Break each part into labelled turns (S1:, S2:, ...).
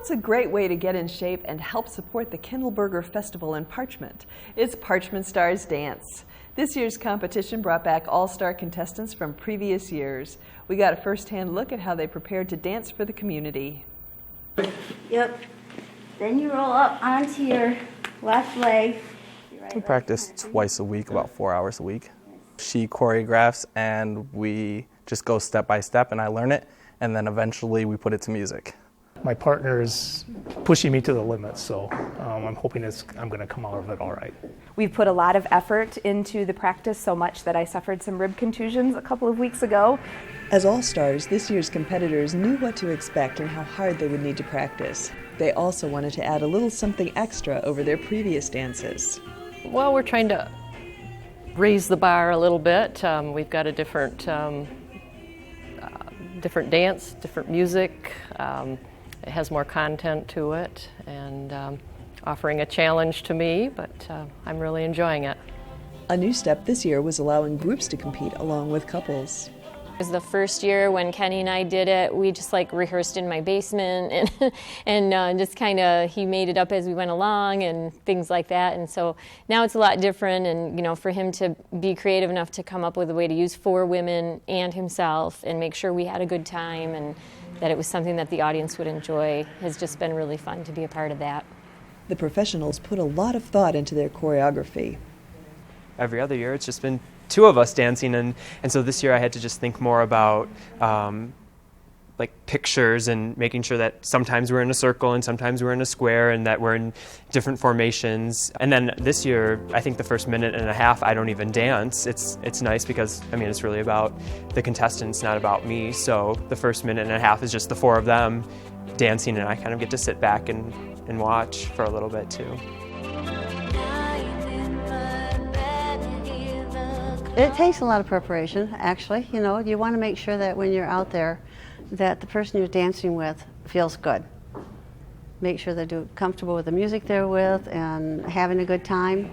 S1: What's a great way to get in shape and help support the Kindleberger Festival in Parchment? It's Parchment Stars Dance. This year's competition brought back all-star contestants from previous years. We got a first-hand look at how they prepared to dance for the community.
S2: Yep. Then you roll up onto your left leg.
S3: We practice twice a week, about 4 hours a week. She choreographs and we just go step by step and I learn it, and then eventually we put it to music.
S4: My partner's pushing me to the limit, so I'm hoping I'm going to come out of it all right.
S5: We've put a lot of effort into the practice, so much that I suffered some rib contusions a couple of weeks ago.
S1: As all-stars, this year's competitors knew what to expect and how hard they would need to practice. They also wanted to add a little something extra over their previous dances.
S6: Well, we're trying to raise the bar a little bit. We've got a different dance, different music. It has more content to it, and offering a challenge to me, but I'm really enjoying it.
S1: A new step this year was allowing groups to compete along with couples.
S7: It was the first year when Kenny and I did it. We just rehearsed in my basement and just kind of, he made it up as we went along and things like that. And so now it's a lot different, and for him to be creative enough to come up with a way to use 4 women and himself and make sure we had a good time and that it was something that the audience would enjoy has just been really fun to be a part of that.
S1: The professionals put a lot of thought into their choreography.
S8: Every other year it's just been 2 of us dancing, and so this year I had to just think more about pictures and making sure that sometimes we're in a circle and sometimes we're in a square and that we're in different formations. And then this year, I think the first minute and a half I don't even dance. It's nice because it's really about the contestants, not about me. So the first minute and a half is just the 4 of them dancing, and I kind of get to sit back and watch for a little bit too.
S2: It takes a lot of preparation, actually. You want to make sure that when you're out there that the person you're dancing with feels good. Make sure they're comfortable with the music they're with and having a good time.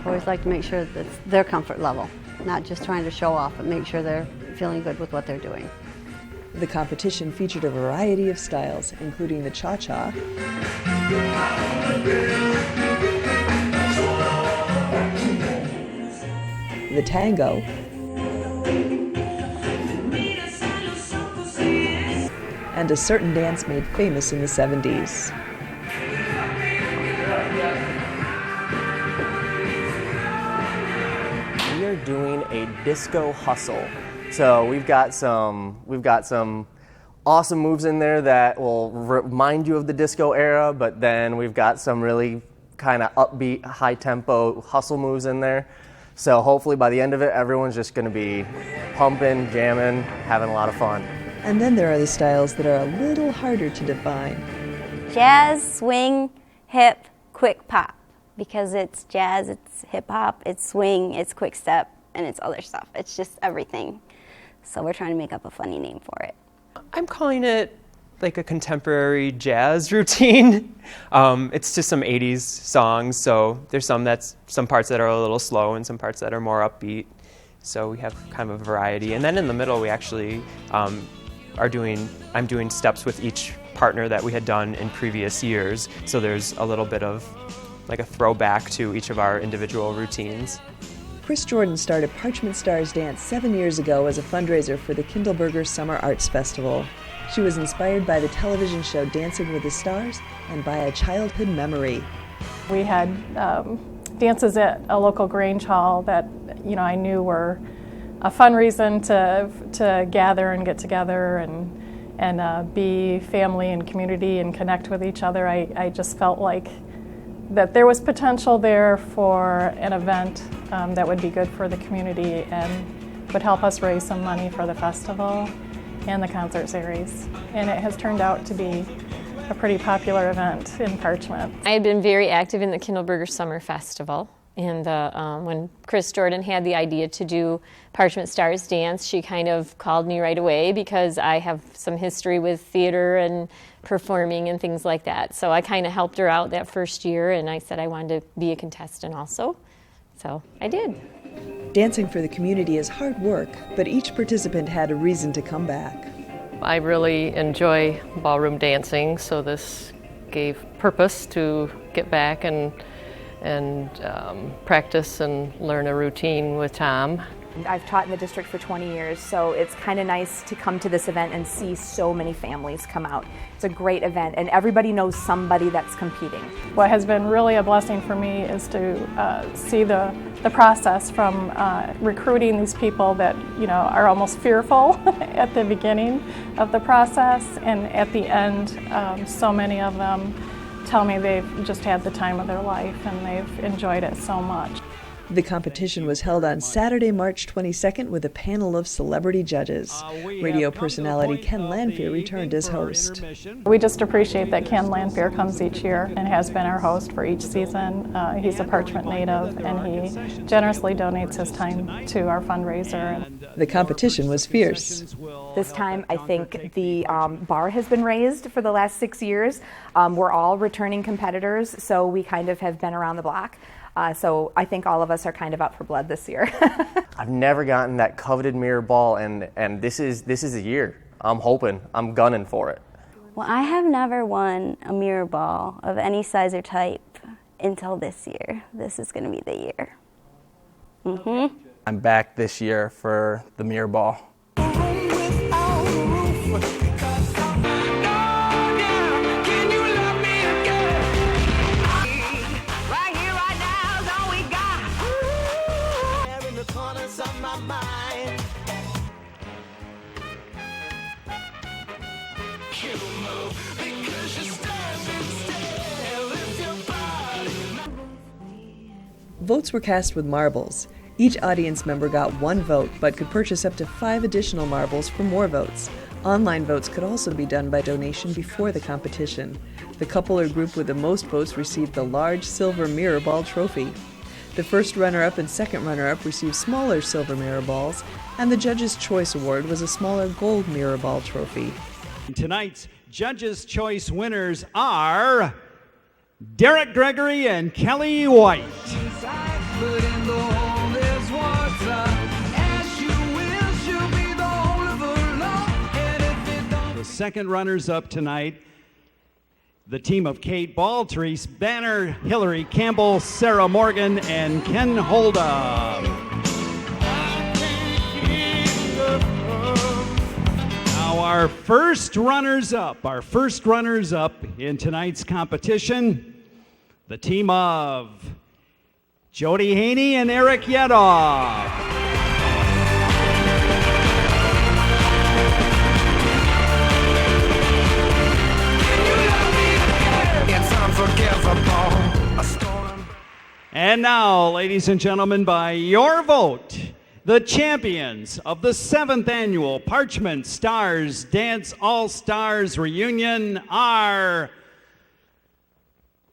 S2: Always like to make sure that it's their comfort level, not just trying to show off, but make sure they're feeling good with what they're doing.
S1: The competition featured a variety of styles, including the cha-cha, the tango, and a certain dance made famous in the 70s.
S9: We are doing a disco hustle. So we've got some awesome moves in there that will remind you of the disco era, but then we've got some really kind of upbeat, high-tempo hustle moves in there. So hopefully by the end of it, everyone's just going to be pumping, jamming, having a lot of fun.
S1: And then there are the styles that are a little harder to define.
S2: Jazz, swing, hip, quick pop. Because it's jazz, it's hip hop, it's swing, it's quick step, and it's other stuff. It's just everything. So we're trying to make up a funny name for it.
S8: I'm calling it like a contemporary jazz routine. It's just some 80s songs, so there's some parts that are a little slow and some parts that are more upbeat. So we have kind of a variety. And then in the middle we actually I'm doing steps with each partner that we had done in previous years. So there's a little bit of like a throwback to each of our individual routines.
S1: Chris Jordan started Parchment Stars Dance 7 years ago as a fundraiser for the Kindleberger Summer Arts Festival. She was inspired by the television show Dancing with the Stars and by a childhood memory.
S10: We had dances at a local Grange Hall that I knew were a fun reason to gather and get together and be family and community and connect with each other. I just felt like that there was potential there for an event that would be good for the community and would help us raise some money for the festival and the concert series. And it has turned out to be a pretty popular event in Parchment.
S7: I had been very active in the Kindleberger Summer Festival, and when Chris Jordan had the idea to do Parchment Stars Dance, she kind of called me right away because I have some history with theater and performing and things like that. So I kind of helped her out that first year, and I said I wanted to be a contestant also. So I did.
S1: Dancing for the community is hard work, but each participant had a reason to come back.
S6: I really enjoy ballroom dancing, so this gave purpose to get back and practice and learn a routine with Tom.
S5: I've taught in the district for 20 years, so it's kind of nice to come to this event and see so many families come out. It's a great event, and everybody knows somebody that's competing.
S10: What has been really a blessing for me is to see the process from recruiting these people that are almost fearful at the beginning of the process, and at the end, so many of them tell me they've just had the time of their life and they've enjoyed it so much.
S1: The competition was held on Saturday, March 22nd with a panel of celebrity judges. Radio personality Ken Lanphier returned as host.
S10: We just appreciate that Ken Lanphier comes each year and has been our host for each season. He's a Parchment native, and he generously donates his time to our fundraiser.
S1: The competition was fierce.
S5: This time, I think the bar has been raised for the last 6 years. We're all returning competitors, so we kind of have been around the block. So I think all of us are kind of out for blood this year.
S9: I've never gotten that coveted mirror ball, and this is a year. I'm gunning for it.
S11: Well, I have never won a mirror ball of any size or type until this year. This is going to be the year.
S3: I'm back this year for the mirror ball.
S1: Votes were cast with marbles. Each audience member got 1 vote, but could purchase up to 5 additional marbles for more votes. Online votes could also be done by donation before the competition. The couple or group with the most votes received the large silver mirror ball trophy. The first runner-up and second runner-up received smaller silver mirror balls, and the Judges' Choice Award was a smaller gold mirror ball trophy.
S12: Tonight's Judges' Choice winners are Derek Gregory and Kelly White. The second runners-up tonight, the team of Kate Ball, Therese Banner, Hillary Campbell, Sarah Morgan, and Ken Holda. Now our first runners-up in tonight's competition, the team of Jody Haney and Eric Yedoff. And now, ladies and gentlemen, by your vote, the champions of the 7th annual Parchment Stars Dance All-Stars Reunion are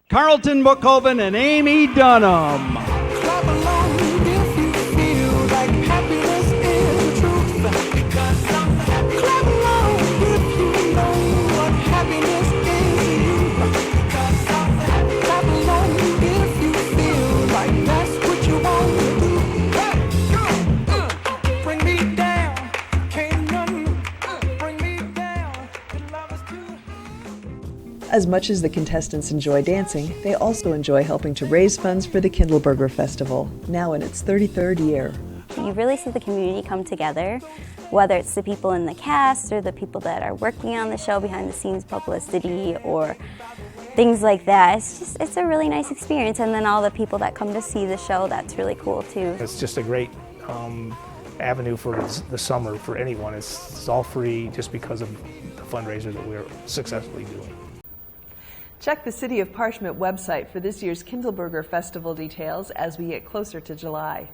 S12: Carlton Bookhoven and Amy Dunham.
S13: Clap along if you feel like happiness is the truth. Clap along if you know what happiness is to you. Clap along if you feel like that's what you want to do. Hey, bring me down, can't nothing bring me down. Your love is too.
S1: As much as the contestants enjoy dancing, they also enjoy helping to raise funds for the Kindleberger Festival, now in its 33rd year.
S11: You really see the community come together, whether it's the people in the cast or the people that are working on the show, behind the scenes publicity or things like that. It's a really nice experience, and then all the people that come to see the show, that's really cool too.
S4: It's just a great avenue for the summer for anyone. It's all free just because of the fundraiser that we're successfully doing.
S1: Check the City of Parchment website for this year's Kindleberger Festival details as we get closer to July.